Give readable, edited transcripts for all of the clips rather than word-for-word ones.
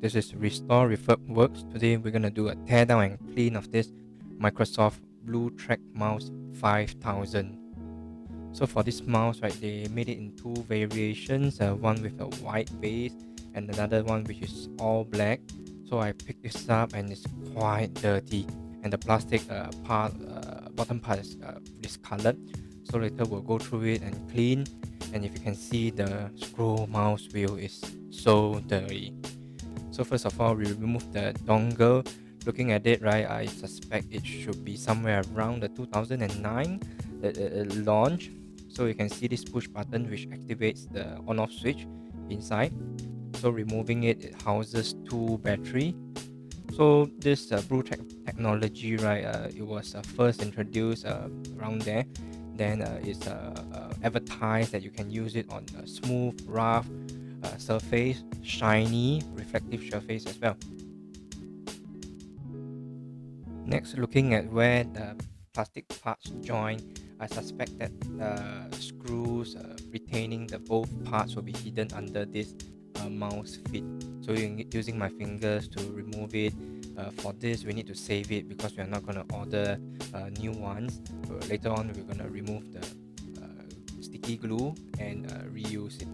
This is Restore Refurb Works. Today we're gonna do a teardown and clean of this Microsoft BlueTrack mouse 5000. So for this mouse, right, they made it in two variations, one with a white base and another one which is all black. So I picked this up and it's quite dirty, and the plastic bottom part is discolored. So later we'll go through it and clean. And if you can see, the scroll mouse wheel is so dirty. So first of all, we remove the dongle. Looking at it, right, I suspect it should be somewhere around the 2009 launch. So you can see this push button which activates the on-off switch inside. So removing it, it houses two battery. So this BlueTrack technology, right, it was first introduced around there. Then it's advertised that you can use it on a smooth, rough surface, shiny, reflective surface as well. Next, looking at where the plastic parts join, I suspect that screws retaining the both parts will be hidden under this mouse feet. So using my fingers to remove it. For this, we need to save it because we are not going to order new ones. Later on, we're going to remove the sticky glue and reuse it.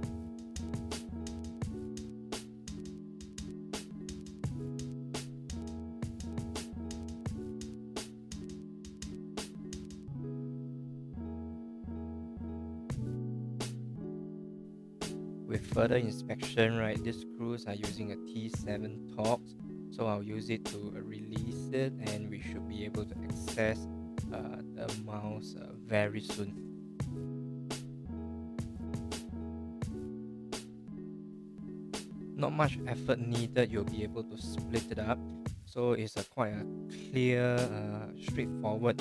With further inspection, right, these screws are using a T7 Torx, so I'll use it to release it, and we should be able to access the mouse very soon. Not much effort needed, you'll be able to split it up. So it's quite a clear, straightforward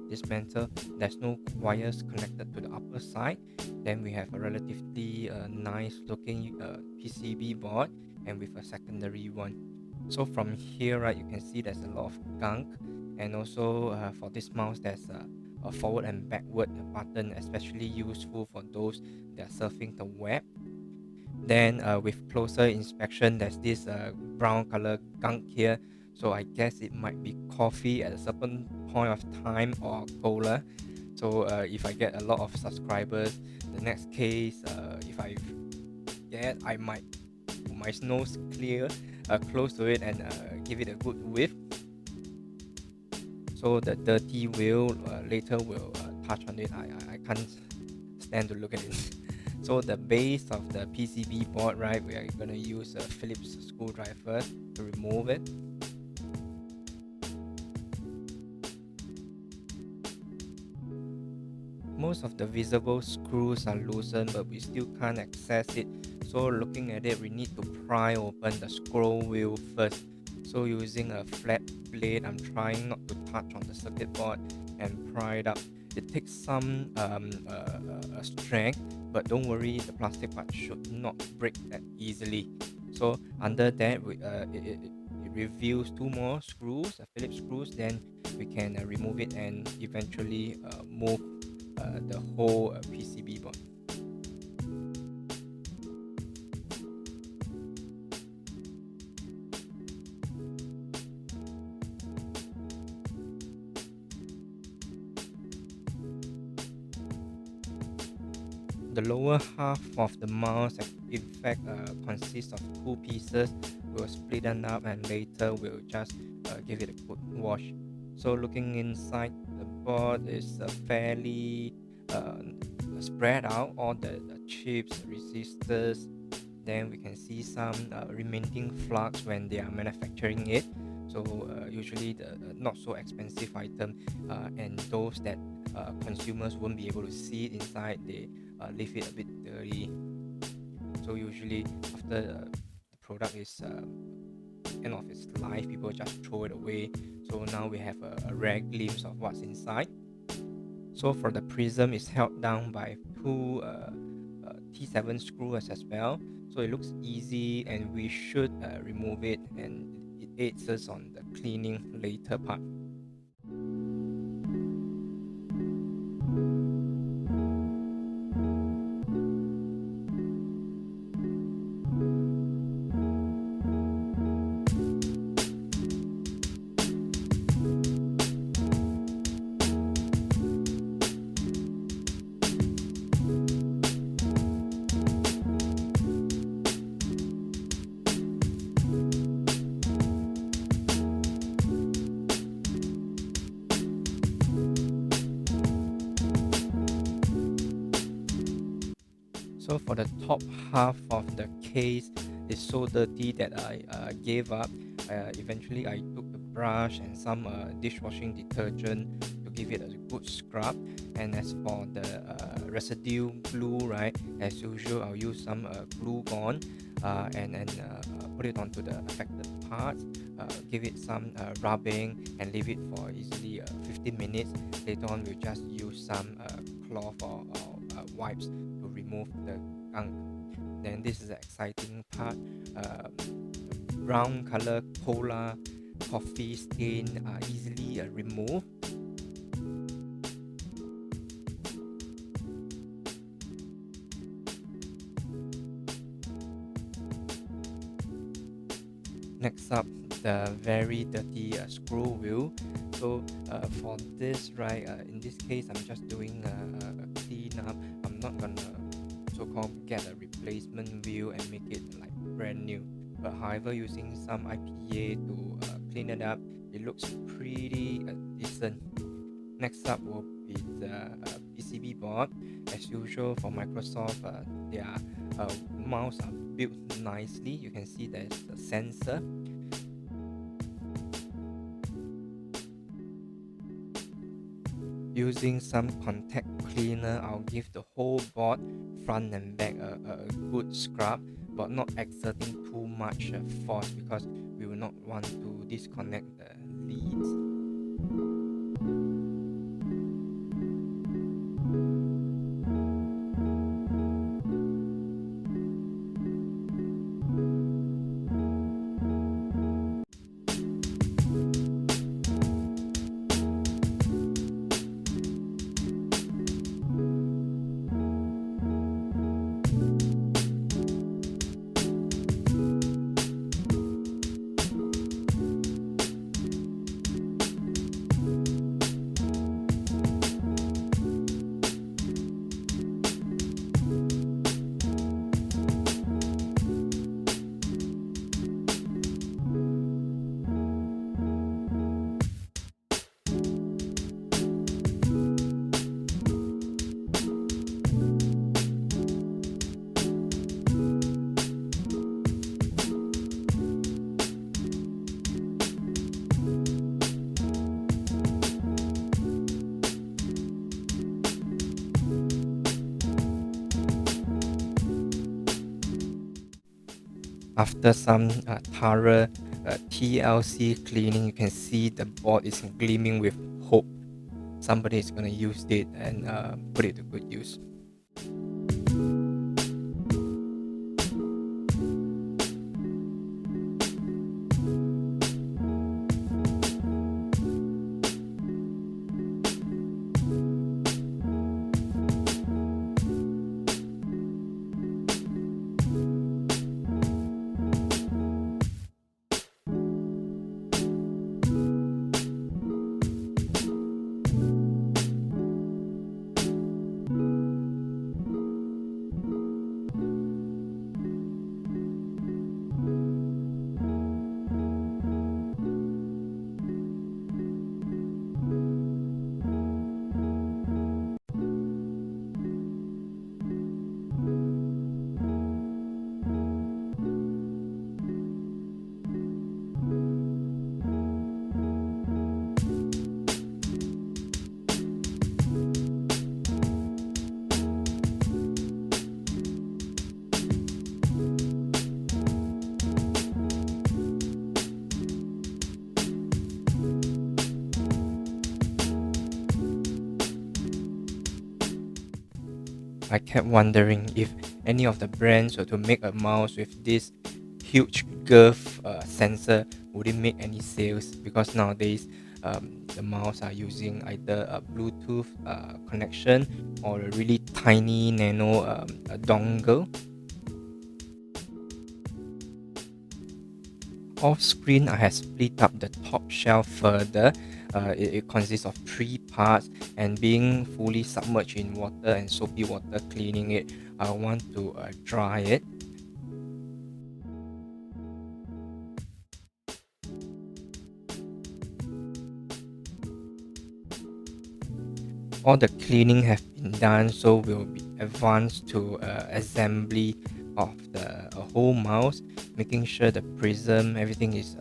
dismantle. There's no wires connected to the upper side. Then we have a relatively nice looking PCB board, and with a secondary one. So from here, right, you can see there's a lot of gunk, and also for this mouse there's a forward and backward button, especially useful for those that are surfing the web. Then with closer inspection, there's this brown color gunk here. So I guess it might be coffee at a certain point of time, or cola. So if I get a lot of subscribers, the next case, if I might put my nose close to it and give it a good whiff. So the dirty wheel later will touch on it. I can't stand to look at it. So the base of the PCB board, right, we are going to use a Phillips screwdriver to remove it. Most of the visible screws are loosened, but we still can't access it. So looking at it, we need to pry open the scroll wheel first. So using a flat blade, I'm trying not to touch on the circuit board and pry it up. It takes some strength, but don't worry, the plastic part should not break that easily. So under that, it reveals two more screws, Phillips screws. Then we can remove it and eventually move the whole PCB board. The lower half of the mouse, in fact, consists of two pieces. We'll split them up and later we'll just give it a good wash. So looking inside, the board is fairly spread out, all the chips, resistors. Then we can see some remaining flux when they are manufacturing it. So usually the not so expensive item, and those that consumers won't be able to see it inside, they leave it a bit dirty. So usually after the product is end of its life, people just throw it away. So now we have a rare glimpse of what's inside. So for the prism, is held down by two T7 screws as well. So it looks easy, and we should remove it, and it aids us on the cleaning later part. So for the top half of the case is so dirty that I gave up. Eventually I took the brush and some dishwashing detergent to give it a good scrub. And as for the residue glue, right, as usual I'll use some glue gun and put it onto the affected parts, give it some rubbing and leave it for easily 15 minutes. Later on we'll just use some cloth or wipes to remove the gunk. Then this is the exciting part. Brown color cola coffee stain are easily removed. Next up, the very dirty screw wheel. So for this, right, in this case I'm just doing a clean up. I'm not gonna so-called get a replacement wheel and make it like brand new, but however using some IPA to clean it up, it looks pretty decent. Next up will be the PCB board. As usual for Microsoft, their mouse are built nicely. You can see there's a sensor. Using some contact cleaner, I'll give the whole board front and back a good scrub, but not exerting too much force because we will not want to disconnect the leads. After some thorough TLC cleaning, you can see the board is gleaming with hope. Somebody is going to use it and put it to good use. I kept wondering if any of the brands were to make a mouse with this huge girth sensor, would it make any sales? Because nowadays the mouse are using either a Bluetooth connection or a really tiny nano dongle. Off screen, I have split up the top shelf further. It consists of 3 parts, and being fully submerged in water and soapy water cleaning it, I want to dry it. All the cleaning have been done, so we'll be advanced to assembly of the whole mouse, making sure the prism, everything is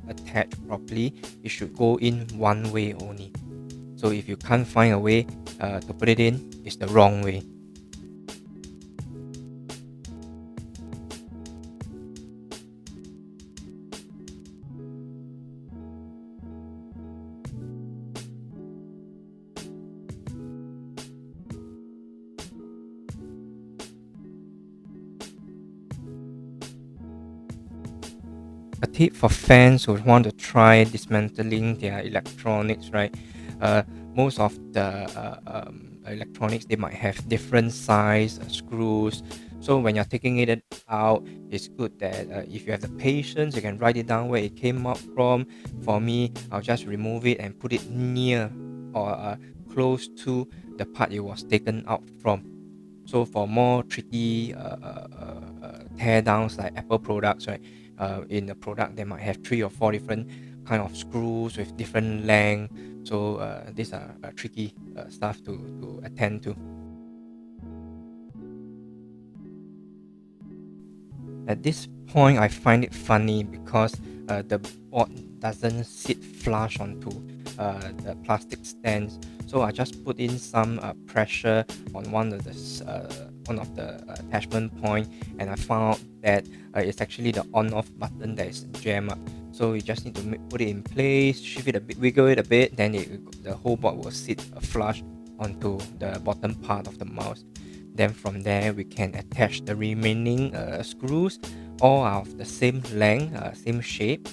attached properly. It should go in one way only. So if you can't find a way to put it in, it's the wrong way. A tip for fans who want to try dismantling their electronics, right? Most of the electronics, they might have different size screws. So when you're taking it out, it's good that if you have the patience, you can write it down where it came out from. For me, I'll just remove it and put it near or close to the part it was taken out from. So for more tricky tear downs like Apple products, right? In the product, they might have 3 or 4 different kind of screws with different length. So these are tricky stuff to attend to. At this point, I find it funny because the board doesn't sit flush onto the plastic stands. So I just put in some pressure on one of the attachment point, and I found that it's actually the on-off button that is jammed up. So you just need to put it in place, shift it a bit, wiggle it a bit, then the whole board will sit flush onto the bottom part of the mouse. Then from there, we can attach the remaining screws, all are of the same length, same shape.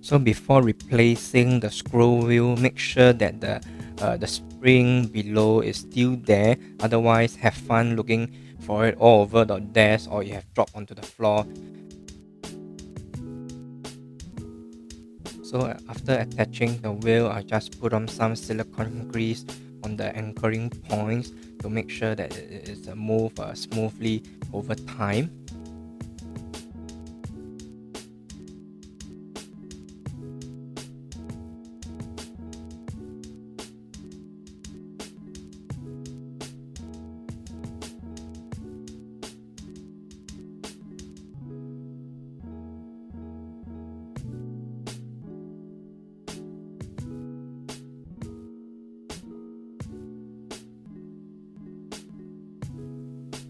So before replacing the scroll wheel, make sure that the spring below is still there. Otherwise, have fun looking for it all over the desk, or you have dropped onto the floor. So after attaching the wheel, I just put on some silicone grease on the anchoring points to make sure that it is move smoothly over time.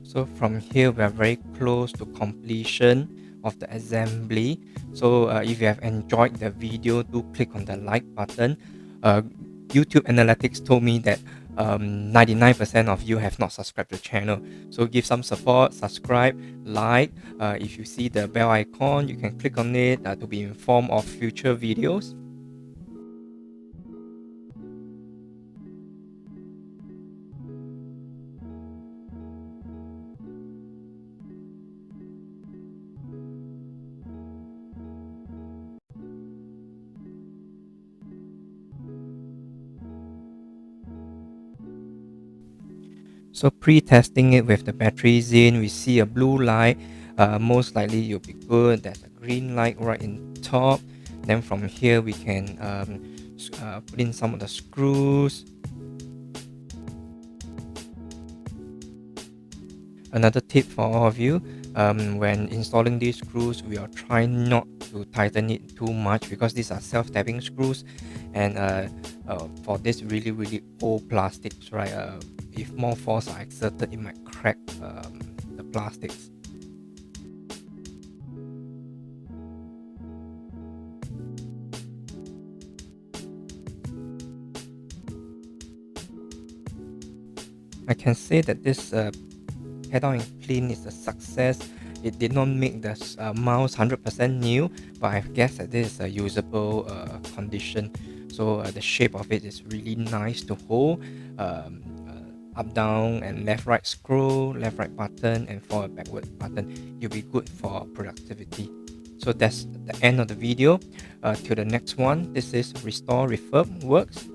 So from here, we are very close to completion of the assembly. So if you have enjoyed the video, do click on the like button. YouTube analytics told me that 99% of you have not subscribed to the channel. So give some support, subscribe, like. If you see the bell icon, you can click on it to be informed of future videos. So pre-testing it with the batteries in, we see a blue light. Most likely you'll be good. There's a green light right in top. Then from here we can put in some of the screws. Another tip for all of you, when installing these screws, we are trying not to tighten it too much because these are self-tapping screws, and for this really old plastics, right? If more force are exerted, it might crack the plastics. I can say that this teardown and clean is a success. It did not make the mouse 100% new, but I guess that this is a usable condition. So the shape of it is really nice to hold. Up, down, and left, right scroll, left, right button, and forward, backward button. You'll be good for productivity. So that's the end of the video. Till the next one, this is Restore Refurb Works.